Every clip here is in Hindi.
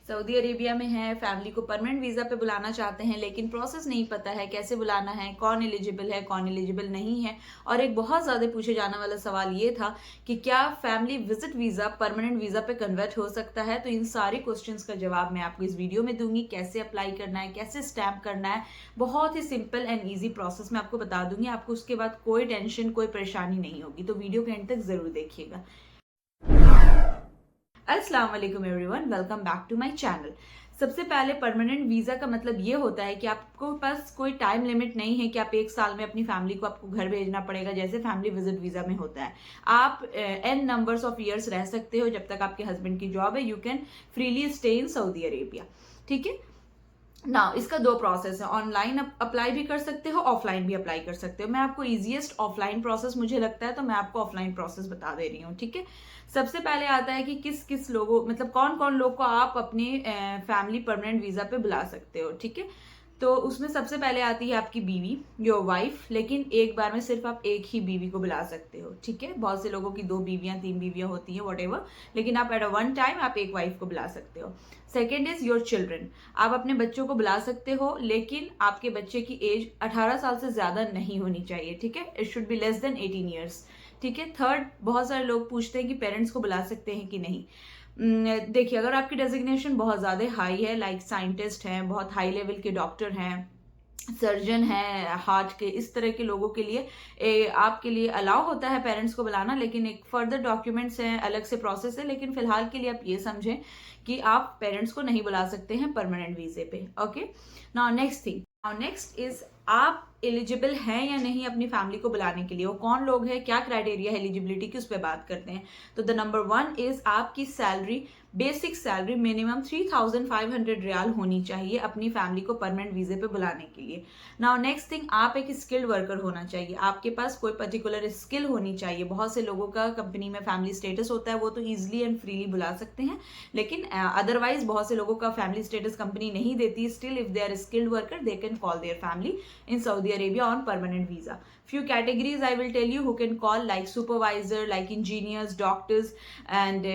सऊदी अरेबिया में है, फैमिली को परमानेंट वीज़ा पे बुलाना चाहते हैं लेकिन प्रोसेस नहीं पता है कैसे बुलाना है, कौन एलिजिबल है, कौन एलिजिबल नहीं है। और एक बहुत ज़्यादा पूछे जाने वाला सवाल ये था कि क्या family visit visa permanent visa पे कन्वर्ट हो सकता है। तो इन सारे क्वेश्चंस का जवाब मैं आपको इस वीडियो में दूंगी। कैसे अप्लाई करना है, कैसे स्टैम्प करना है, बहुत ही सिंपल एंड ईजी प्रोसेस मैं आपको बता दूंगी। आपको उसके बाद कोई टेंशन, कोई परेशानी नहीं होगी। तो वीडियो के एंड तक जरूर देखिएगा। अस्सलाम वालेकुम everyone, welcome back to my channel. सबसे पहले परमानेंट वीजा का मतलब ये होता है कि आपको पास कोई टाइम लिमिट नहीं है कि आप एक साल में अपनी फैमिली को आपको घर भेजना पड़ेगा जैसे फैमिली विजिट वीजा में होता है। आप एन नंबर्स ऑफ ईयर्स रह सकते हो जब तक आपके हस्बैंड की जॉब है। You can freely stay in Saudi Arabia. ठीक है ना। इसका दो प्रोसेस है, ऑनलाइन अप्लाई भी कर सकते हो, ऑफलाइन भी अप्लाई कर सकते हो। मैं आपको इजीएस्ट ऑफलाइन प्रोसेस मुझे लगता है तो मैं आपको ऑफलाइन प्रोसेस बता दे रही हूँ। ठीक है, सबसे पहले आता है कि किस किस लोगों मतलब कौन कौन लोग को आप अपनी फैमिली परमानेंट वीजा पे बुला सकते हो। ठीक है, तो उसमें सबसे पहले आती है आपकी बीवी, योर वाइफ। लेकिन एक बार में सिर्फ आप एक ही बीवी को बुला सकते हो। ठीक है, बहुत से लोगों की 2 बीवियां 3 बीवियां होती हैं, वट लेकिन आप एट अ वन टाइम आप एक वाइफ को बुला सकते हो। Second is your children. आप अपने बच्चों को बुला सकते हो लेकिन आपके बच्चे की एज 18 साल से ज्यादा नहीं होनी चाहिए। ठीक है, it should be less than 18 years. ठीक है, थर्ड, बहुत सारे लोग पूछते हैं कि पेरेंट्स को बुला सकते हैं कि नहीं। देखिए, अगर आपकी डेजिग्नेशन बहुत ज़्यादा हाई है, लाइक साइंटिस्ट हैं, बहुत हाई लेवल के डॉक्टर हैं, सर्जन है हार्ट के, इस तरह के लोगों के लिए आपके लिए अलाउ होता है पेरेंट्स को बुलाना। लेकिन एक फर्दर डॉक्यूमेंट्स हैं, अलग से प्रोसेस है। लेकिन फिलहाल के लिए आप ये समझें कि आप पेरेंट्स को नहीं बुला सकते हैं परमानेंट वीजे पे। Okay, now next thing, now next is आप एलिजिबल हैं या नहीं अपनी फैमिली को बुलाने के लिए। वो कौन लोग हैं, क्या क्राइटेरिया है एलिजिबिलिटी की, उस पर बात करते हैं। तो द नंबर 1 इज आपकी salary, basic salary minimum 3500 riyal होनी चाहिए अपनी फैमिली को परमानेंट वीजे पे बुलाने के लिए। नाउ नेक्स्ट थिंग, आप एक स्किल्ड वर्कर होना चाहिए, आपके पास कोई पर्टिकुलर स्किल होनी चाहिए। बहुत से लोगों का कंपनी में फैमिली स्टेटस होता है, वो तो ईजिली एंड फ्रीली बुला सकते हैं। लेकिन अदरवाइज बहुत से लोगों का फैमिली स्टेटस कंपनी नहीं देती। Still if they are skilled worker they can call their family in Saudi Arabia on permanent visa. Few categories I will tell you who can call, like supervisor, like engineers, doctors, and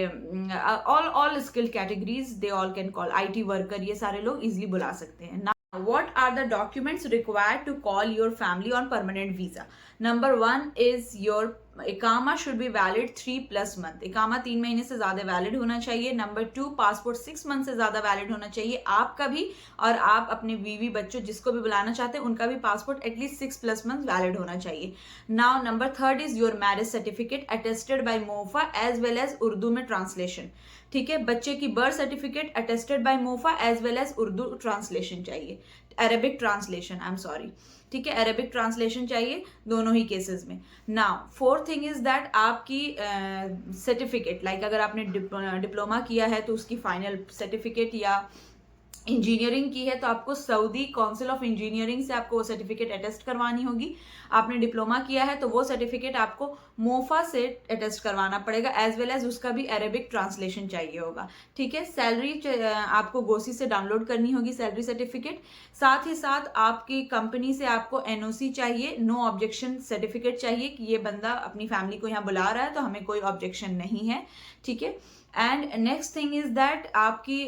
all skilled categories they all can call. IT worker, ये सारे लोग easily बुला सकते हैं। Now, what are the documents required to call your family on permanent visa? Number 1 is your इकामा शुड बी वैलिड 3+ मंथ। इकामा 3 महीने से ज्यादा वैलिड होना चाहिए। नंबर 2, पासपोर्ट 6 मंथ से ज्यादा वैलिड होना चाहिए आपका भी, और आप अपने बीवी बच्चों जिसको भी बुलाना चाहते हैं उनका भी पासपोर्ट एटलीस्ट 6+ मंथ वैलिड होना चाहिए। Now number 3 is your marriage certificate attested by MOFA as well as Urdu में ट्रांसलेशन। ठीक है, बच्चे की birth certificate attested by MOFA as well as Urdu translation चाहिए, Arabic translation, I am sorry. ठीक है, अरेबिक ट्रांसलेशन चाहिए दोनों ही केसेस में। Now fourth thing is that आपकी सर्टिफिकेट, लाइक अगर आपने डिप्लोमा किया है तो उसकी फाइनल सर्टिफिकेट, या इंजीनियरिंग की है तो आपको सऊदी काउंसिल ऑफ इंजीनियरिंग से आपको वो सर्टिफिकेट अटेस्ट करवानी होगी। आपने डिप्लोमा किया है तो वो सर्टिफिकेट आपको मोफा से अटेस्ट करवाना पड़ेगा, एज वेल एज उसका भी अरेबिक ट्रांसलेशन चाहिए होगा। ठीक है, सैलरी आपको गोसी से डाउनलोड करनी होगी सैलरी सर्टिफिकेट। साथ ही साथ आपकी कंपनी से आपको एनओसी चाहिए, नो ऑब्जेक्शन सर्टिफिकेट चाहिए कि ये बंदा अपनी फैमिली को यहाँ बुला रहा है तो हमें कोई ऑब्जेक्शन नहीं है। ठीक है, and next thing is that आपकी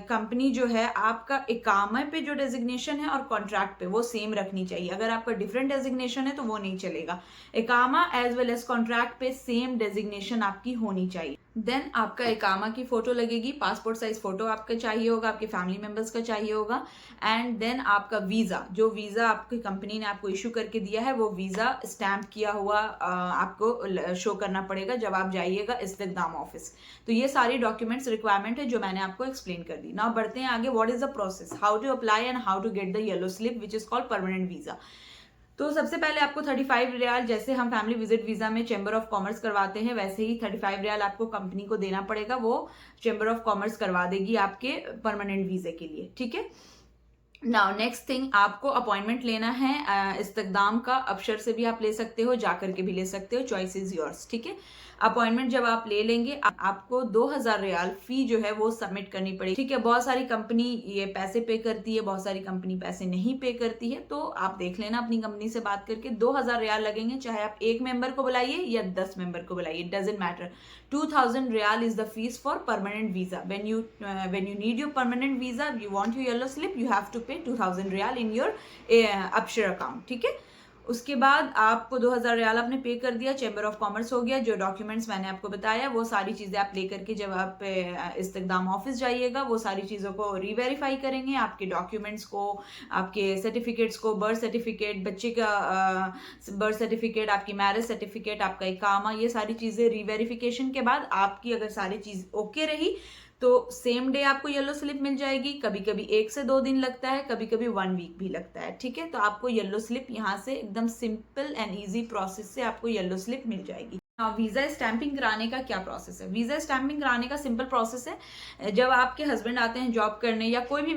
कंपनी जो है, आपका इकामा पे जो डेजिग्नेशन है और कॉन्ट्रैक्ट पे वो सेम रखनी चाहिए। अगर आपका डिफरेंट डेजिग्नेशन है तो वो नहीं चलेगा। इकामा एज वेल एज कॉन्ट्रैक्ट पे सेम डेजिग्नेशन आपकी होनी चाहिए। देन आपका इकामा की फोटो लगेगी, पासपोर्ट साइज फोटो आपका चाहिए होगा, आपके फैमिली मेंबर्स का चाहिए होगा। एंड देन आपका वीजा, जो वीजा आपकी कंपनी ने आपको इशू करके दिया है वो वीजा स्टैम्प किया हुआ आपको शो करना पड़ेगा जब आप जाइएगा इस्तिकदाम ऑफिस। तो ये सारी डॉक्यूमेंट्स रिक्वायरमेंट है जो मैंने आपको एक्सप्लेन कर दी। नाउ बढ़ते हैं आगे, what is the process, how to apply and how to get the yellow slip which is called permanent visa. तो सबसे पहले आपको 35 रियाल, जैसे हम फैमिली विजिट वीजा में चैम्बर ऑफ कॉमर्स करवाते हैं वैसे ही 35 रियाल आपको कंपनी को देना पड़ेगा। वो चैम्बर ऑफ कॉमर्स करवा देगी आपके परमानेंट वीजे के लिए। ठीक है, नाउ नेक्स्ट थिंग, आपको अपॉइंटमेंट लेना है इस्तकदाम का। अबशर से भी आप ले सकते हो, जाकर के भी ले सकते हो, चॉइस इज योर्स, ठीक है। अपॉइंटमेंट जब आप ले लेंगे, आपको 2000 रियाल फी जो है वो सबमिट करनी पड़ेगी, ठीक है। बहुत सारी कंपनी ये पैसे पे करती है, बहुत सारी कंपनी पैसे नहीं पे करती है, तो आप देख लेना अपनी कंपनी से बात करके। 2000 रियाल लगेंगे, चाहे आप एक मेंबर को बुलाइए या 10 मेंबर को बुलाइए, doesn't matter. 2000 riyal is the fees for permanent visa. When you need your permanent visa, you want your yellow slip, you have to pay 2000 रियाल in your अपशर अकाउंट, ठीक है। उसके बाद आपको 2000 रियाल आपने पे कर दिया, चैम्बर ऑफ कॉमर्स हो गया। जो डॉक्यूमेंट्स मैंने आपको बताया वो सारी चीज़ें आप लेकर के जब आप इस्तकदाम ऑफिस जाइएगा, वो सारी चीज़ों को रीवेरीफाई करेंगे, आपके डॉक्यूमेंट्स को, आपके सर्टिफिकेट्स को, बर्थ सर्टिफिकेट, बच्चे का बर्थ सर्टिफिकेट, आपकी मैरिज सर्टिफिकेट, आपका इकामा, ये सारी चीज़ें रीवेरिफिकेशन के बाद आपकी अगर सारी चीज़ ओके रही तो सेम डे आपको येलो स्लिप मिल जाएगी। कभी कभी 1 से 2 दिन लगता है, कभी कभी 1 वीक भी लगता है, ठीक है। तो आपको येलो स्लिप यहाँ से एकदम सिंपल एंड इजी प्रोसेस से आपको येलो स्लिप मिल जाएगी। वीजा स्टैंपिंग कराने का क्या प्रोसेस है? वीजा स्टैंपिंग कराने का सिंपल प्रोसेस है, जब आपके हस्बैंड आते हैं जॉब करने या कोई भी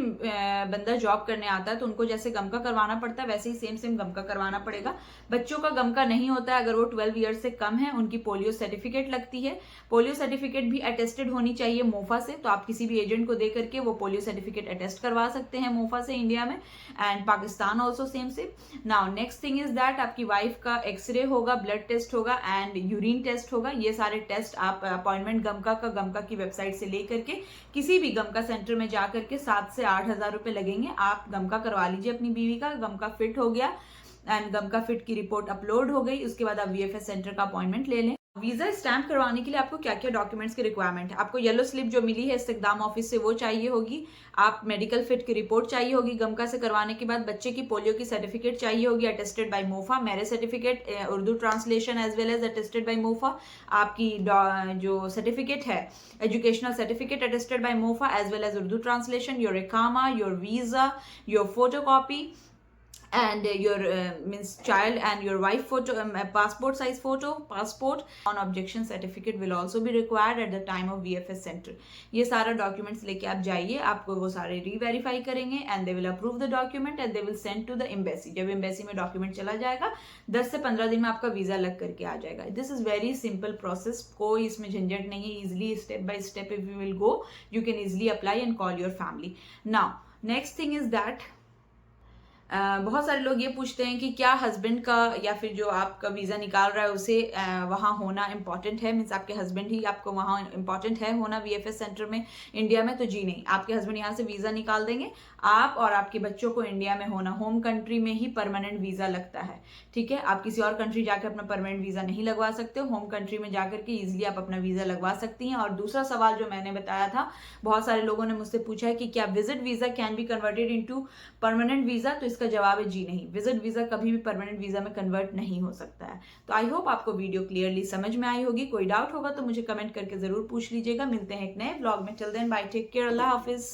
बंदा जॉब करने आता है तो उनको जैसे गमका करवाना पड़ता है वैसे ही सेम सेम गमका करवाना पड़ेगा। बच्चों का गमका नहीं होता है अगर वो 12 ईयर से कम है, उनकी पोलियो सर्टिफिकेट लगती है। पोलियो सर्टिफिकेट भी अटेस्टेड होनी चाहिए मोफा से, तो आप किसी भी एजेंट को दे करके वो पोलियो सर्टिफिकेट अटेस्ट करवा सकते हैं मोफा से इंडिया में, एंड पाकिस्तान ऑल्सो सेम से। Now next thing is that आपकी वाइफ का एक्सरे होगा, ब्लड टेस्ट होगा एंड यूरिन टेस्ट होगा। ये सारे टेस्ट आप अपॉइंटमेंट गमका की वेबसाइट से लेकर के किसी भी गमका सेंटर में जाकर के 7 से 8 हजार रुपए लगेंगे। आप गमका करवा लीजिए अपनी बीवी का, गमका फिट हो गया एंड गमका फिट की रिपोर्ट अपलोड हो गई, उसके बाद आप वीएफएस सेंटर का अपॉइंटमेंट ले लें। वीजा स्टैंप करवाने के लिए आपको क्या क्या डॉक्यूमेंट्स की रिक्वायरमेंट है? आपको येलो स्लिप जो मिली है इस्तकदाम ऑफिस से वो चाहिए होगी, आप मेडिकल फिट की रिपोर्ट चाहिए होगी गमका से करवाने के बाद, बच्चे की पोलियो की सर्टिफिकेट चाहिए होगी attested by MOFA, marriage certificate, Urdu translation as well as attested by MOFA, आपकी जो सर्टिफिकेट है educational certificate attested by MOFA as well as Urdu translation, your इकामा, your visa, your photocopy and your means child and your wife photo, passport size photo, passport, on objection certificate will also be required at the time of VFS center. ये सारा डॉक्यूमेंट्स लेके आप जाइए, आपको वो सारे रीवेरीफाई करेंगे and they will approve the document and they will send to the embassy. जब एम्बेसी में डॉक्यूमेंट चला जाएगा 10 से 15 दिन में आपका वीजा लग करके आ जाएगा। This is very simple process, कोई इसमें झंझट नहीं है। Easily step by step if you will go you can easily apply and call your family. Now next thing is that बहुत सारे लोग ये पूछते हैं कि क्या हस्बैंड का या फिर जो आपका वीज़ा निकाल रहा है उसे वहाँ होना इम्पॉर्टेंट है, मीन्स आपके हस्बैंड ही आपको वहाँ इम्पॉर्टेंट है होना वीएफएस सेंटर में इंडिया में? तो जी नहीं, आपके हस्बैंड यहाँ से वीज़ा निकाल देंगे, आप और आपके बच्चों को इंडिया में होना, होम कंट्री में ही परमानेंट वीज़ा लगता है, ठीक है। आप किसी और कंट्री जाकर अपना परमानेंट वीज़ा नहीं लगवा सकते हो, होम कंट्री में जाकर के ईजिली आप अपना वीज़ा लगवा सकती हैं। और दूसरा सवाल जो मैंने बताया था, बहुत सारे लोगों ने मुझसे पूछा है कि क्या visit visa can be converted into permanent visa? तो इसका जवाब है जी नहीं, विजिट वीज़ा कभी भी परमानेंट वीज़ा में कन्वर्ट नहीं हो सकता है। तो आई होप आपको वीडियो क्लियरली समझ में आई होगी। कोई डाउट होगा तो मुझे कमेंट करके ज़रूर पूछ लीजिएगा। मिलते हैं एक नए ब्लॉग में, till then bye, take care, अल्लाह हाफिज़।